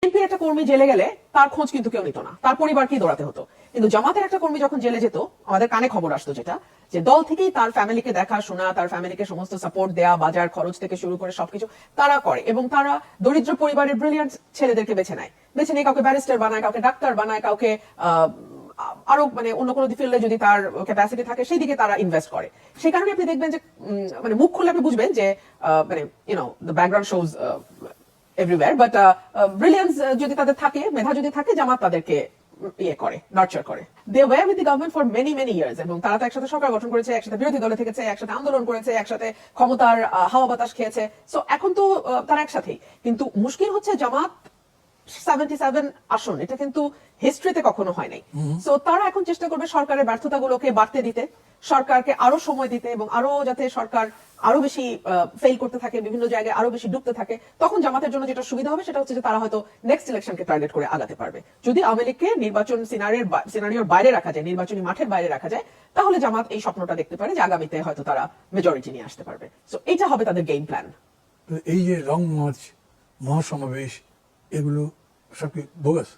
বিএনপির একটা কর্মী জেলে গেলে তার খোঁজ কিন্তু কেউ নিত না, তার পরিবারকেই দৌড়াতে হতো। কিন্তু জামাতের একটা কর্মী যখন জেলে যেত, আমাদের কানে খবর আসতো যেটা, যে দল থেকেই তার ফ্যামিলিকে দেখাশোনা, তার ফ্যামিলিকে সমস্ত সাপোর্ট দেয়া, বাজার খরচ থেকে শুরু করে সবকিছু তারা করে। এবং তারা দরিদ্র পরিবারের ব্রিলিয়ান্ট ছেলেদেরকে বেছে নিয়ে কাউকে ব্যারিস্টার বানায়, কাউকে ডাক্তার বানায়, কাউকে আরো মানে অন্য কোনো ফিল্ডে যদি তার ক্যাপাসিটি থাকে সেই দিকে তারা ইনভেস্ট করে। সেই কারণে আপনি দেখবেন যে মানে মুখ খুললে আপনি বুঝবেন যে মানে the background shows everywhere, but brilliance যদি তাদের থাকে, মেধা যদি থাকে, জামাত তাদেরকে ইয়ে করে, নার্চার করে। They were with the government for many many years, এবং তারা তো একসাথে সরকার গঠন করেছে, একসাথে বিরোধী দলে থেকেছে, একসাথে আন্দোলন করেছে, একসাথে ক্ষমতার হাওয়া বাতাস খেয়েছে। সো এখন তো তারা একসাথেই। কিন্তু মুশকিল হচ্ছে জামাত 77 আসন, এটা কিন্তু হিস্ট্রিতে কখনো হয় নাই। সো তারা এখন চেষ্টা করবে সরকারের ব্যর্থতাগুলোকে বাড়তে দিতে, সরকারকে আরো সময় দিতে, এবং আরো যাতে সরকার আরো বেশি ফেল করতে থাকে, বিভিন্ন জায়গায় আরো বেশি ডুবতে থাকে। তখন জামাতের জন্য যেটা সুবিধা হবে সেটা হচ্ছে যে তারা হয়তো নেক্সট ইলেকশনকে টার্গেট করে আগাতে পারবে। যদি আওয়ামী লীগকে নির্বাচন সিনারিওর বাইরে রাখা যায়, নির্বাচনী মাঠের বাইরে রাখা যায়, তাহলে জামাত এই স্বপ্নটা দেখতে পারে যে আগামীতে হয়তো তারা মেজরিটি নিয়ে আসতে পারবে। সো এটা হবে তাদের গেম প্ল্যান। এই যে লং মার্চ, মহাসমাবেশ, এগুলো সব কি বোগাস?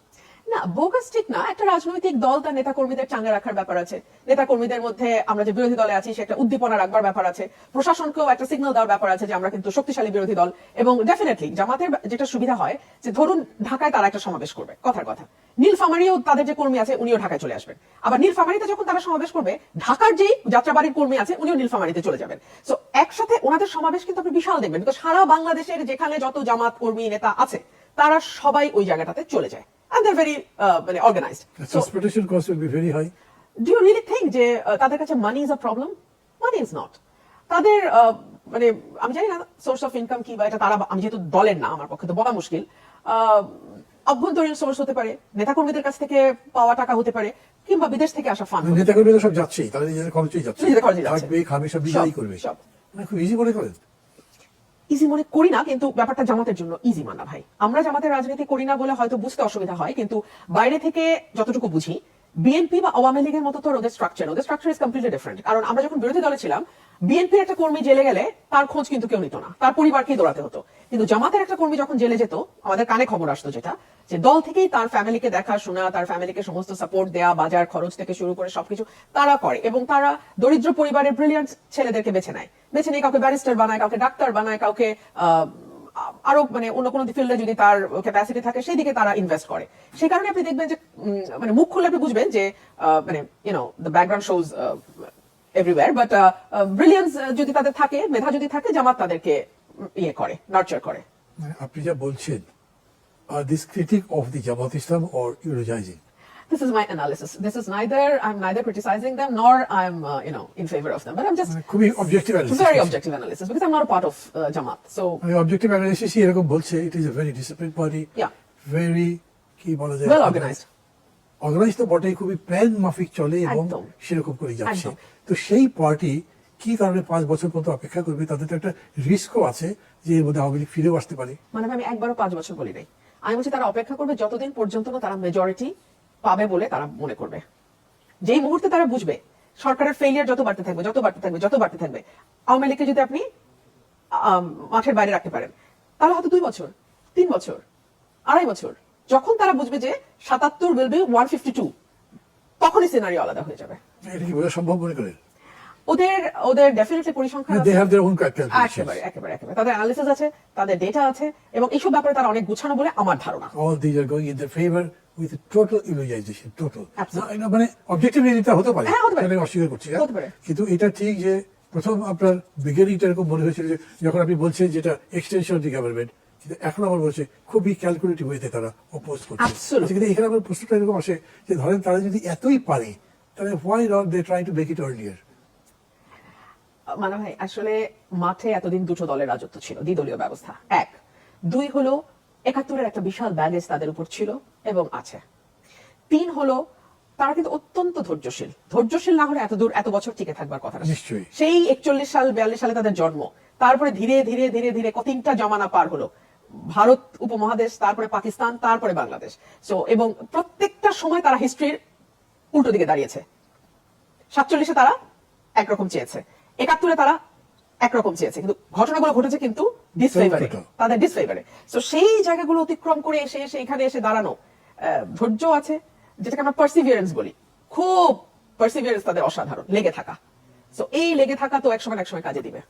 না, বোগাস ঠিক না। একটা রাজনৈতিক দল তার নেতা কর্মীদের চাঙ্গা রাখার ব্যাপার আছে, নেতা কর্মীদের মধ্যে আমরা যে বিরোধী দলে আছি সে একটা উদ্দীপনা রাখবার ব্যাপার আছে, প্রশাসনকেও একটা সিগন্যাল দেওয়ার ব্যাপার আছে যে আমরা কিন্তু শক্তিশালী বিরোধী দল। এবং ডেফিনেটলি জামাতের যেটা সুবিধা হয় যে ধরুন ঢাকায় তারা একটা সমাবেশ করবে, কথার কথা, নীলফামারীও তাদের যে কর্মী আছে উনিও ঢাকায় চলে আসবেন। আবার নীলফামারীতে যখন তারা সমাবেশ করবে, ঢাকার যেই যাত্রাবাড়ির কর্মী আছে উনিও নীলফামারীতে চলে যাবেন। সো একসাথে ওনাদের সমাবেশ কিন্তু আপনি বিশাল দেখবেন, বিকজ সারা বাংলাদেশের যেখানে যত জামাত কর্মী নেতা আছে তারা সবাই ওই জায়গাটাতে চলে যায়। And they're very organized. The transportation cost will be very high. Do you really think যে তাদের কাছে money is a problem? Money is not. তাদের মানে আমি জানি না সোর্স অফ ইনকাম কি, বা এটা তারা, আমি যেহেতু দলের না আমার পক্ষে তো বলা মুশকিল। অভ্যন্তরীণ সোর্স হতে পারে, নেতাকর্মীদের কাছ থেকে পাওয়া টাকা হতে পারে, কিংবা বিদেশ থেকে আসা ফান্ড। নেতাকর্মীরা সব যাচ্ছেই, তারা নিজেদের খরচেই যাচ্ছে, নিজেদের খরচেই যাচ্ছে, থাকবে, খাবে, সব বিদায় করবে। মানে খুব ইজি মনে করেন? ইজি মনে করি না, কিন্তু ব্যাপারটা জামাতের জন্য ইজি মানা ভাই। আমরা জামাতের রাজনীতি করি না বলে হয়তো বুঝতে অসুবিধা হয়, কিন্তু বাইরে থেকে যতটুকু বুঝি, বিএনপি বা আওয়ামী লীগের মতো তো ওদের স্ট্রাকচার ইজ কমপ্লিটলি ডিফারেন্ট। কারণ আমরা যখন বিরোধী দলে ছিলাম, বিএনপির একটা কর্মী জেলে গেলে তার খোঁজ কিন্তু কেউ নিত না, তার পরিবারকেই দৌড়াতে হতো। কিন্তু জামাতের একটা কর্মী যখন জেলে যেত, আমাদের কানে খবর আসতো যেটা, যে দল থেকেই তার ফ্যামিলিকে দেখাশোনা, তার ফ্যামিলিকে সমস্ত সাপোর্ট দেয়া, বাজার খরচ থেকে শুরু করে সবকিছু তারা করে। এবং তারা দরিদ্র পরিবারের ব্রিলিয়ান্ট ছেলেদেরকে বেছে নিয়ে কাউকে ব্যারিস্টার বানায়, কাউকে ডাক্তার বানায়, কাউকে আরো মানে অন্য কোনো ফিল্ডে যদি তার ক্যাপাসিটি থাকে সেই দিকে তারা ইনভেস্ট করে। সেই কারণে আপনি দেখবেন যে মানে মুখ খুললে আপনি বুঝবেন যে মানে the background shows everywhere, but brilliance যদি তাদের থাকে, মেধা যদি থাকে, জামাত তাদেরকে ইয়ে করে, নার্চার করে। আপনি যা বলছেন, are this critic of the Jamaat Islam or eulogizing? This is my analysis. I'm neither criticizing them nor I'm in favor of them, but I'm just খুবই objective analysis, very objective analysis, because I'm not a part of Jamaat. So objective analysis এরকম বলছে, it is a very disciplined party, yeah, very কি বলা যায়, well organized তো বটেই, খুবই plan মাফিক চলে এবং সেরকম করে যাচ্ছে। তো সেই পার্টি কি কারণে 5 বছর পর্যন্ত অপেক্ষা করবে? তাদের তো একটা রিস্কও আছে যে এর মধ্যে আওয়ামী লীগ ফিরেও আসতে পারে। মানে আমি একবারও 5 বছর বলি নাই, আমি বলছি তারা অপেক্ষা করবে যতদিন পর্যন্ত না তারা মেজরিটি পাবে বলে তারা মনে করবে। যেই মুহূর্তে তারা বুঝবে সরকারের ফেইলিয়ার যত বাড়তে থাকবে, আওয়ামী লীগকে যদি আপনি মাঠের বাইরে রাখতে পারেন, তাহলে হয়তো 2 বছর, 3 বছর, 2.5 বছর, যখন তারা বুঝবে যে 77 will be 152, তখনই সিনারিও আলাদা হয়ে যাবে। এটা কি বোঝা সম্ভব মনে করেন? ওদের ডেফিনেটলি পরিসংখ্যান আছে, they have their own calculations, একেবারে তাদের অ্যানালিসিস আছে, তাদের ডেটা আছে, এবং এইসব ব্যাপারে তারা অনেক গুছানো বলে আমার ধারণা। all these are going in their favor with total eulogization, total মানে অবজেক্টিভ রিয়েলিটি হতে পারে, আমি অস্বীকার করছি, কিন্তু এটা ঠিক যে প্রথম আপনার বিগিনিংটা এরকম মনে হয়েছিল যে যখন আপনি বলছেন যেটা এক্সটেনশন অফ দি গভর্নমেন্ট, কিন্তু এখন আমার বলছে খুবই ক্যালকুলেটিভ ওয়েতে তারা অপোজ করছে। কিন্তু এখানে আমার প্রশ্নটা এরকম আসে যে ধরেন তারা যদি এতই পারে, তাহলে why not they try to make it earlier? মানে ভাই, আসলে মাঠে এতদিন দুটো দলের রাজত্ব ছিল, দ্বিদলীয় ব্যবস্থা, 1, 2 হলো 71-এর একটা বিশাল ব্যাগেজ তাদের উপর ছিল এবং আছে, 3 হলো তারা কিন্তু অত্যন্ত ধৈর্যশীল না হলে এত বছর টিকে থাকবার কথা না। সেই 41 সাল 42 সালে তাদের জন্ম, তারপরে ধীরে ধীরে কতটা জমানা পার হলো, ভারত উপমহাদেশ, তারপরে পাকিস্তান, তারপরে বাংলাদেশ। সো এবং প্রত্যেকটা সময় তারা হিস্ট্রির উল্টো দিকে দাঁড়িয়েছে। 47-এ তারা একরকম চেয়েছে, 71-এ তারা একরকম চেয়েছে, কিন্তু ঘটনাগুলো ঘটেছে কিন্তু ডিসফেভারে, Total. তাদের ডিসফেভারে। সো সেই জায়গাগুলো অতিক্রম করে এসে এখানে এসে দাঁড়ানো, ধৈর্য আছে, যেটাকে আমরা পার্সিভিয়ারেন্স বলি, খুব পার্সিভিয়ারেন্স তাদের অসাধারণ, লেগে থাকা। সো এই লেগে থাকা তো একসময় কাজে দিবে।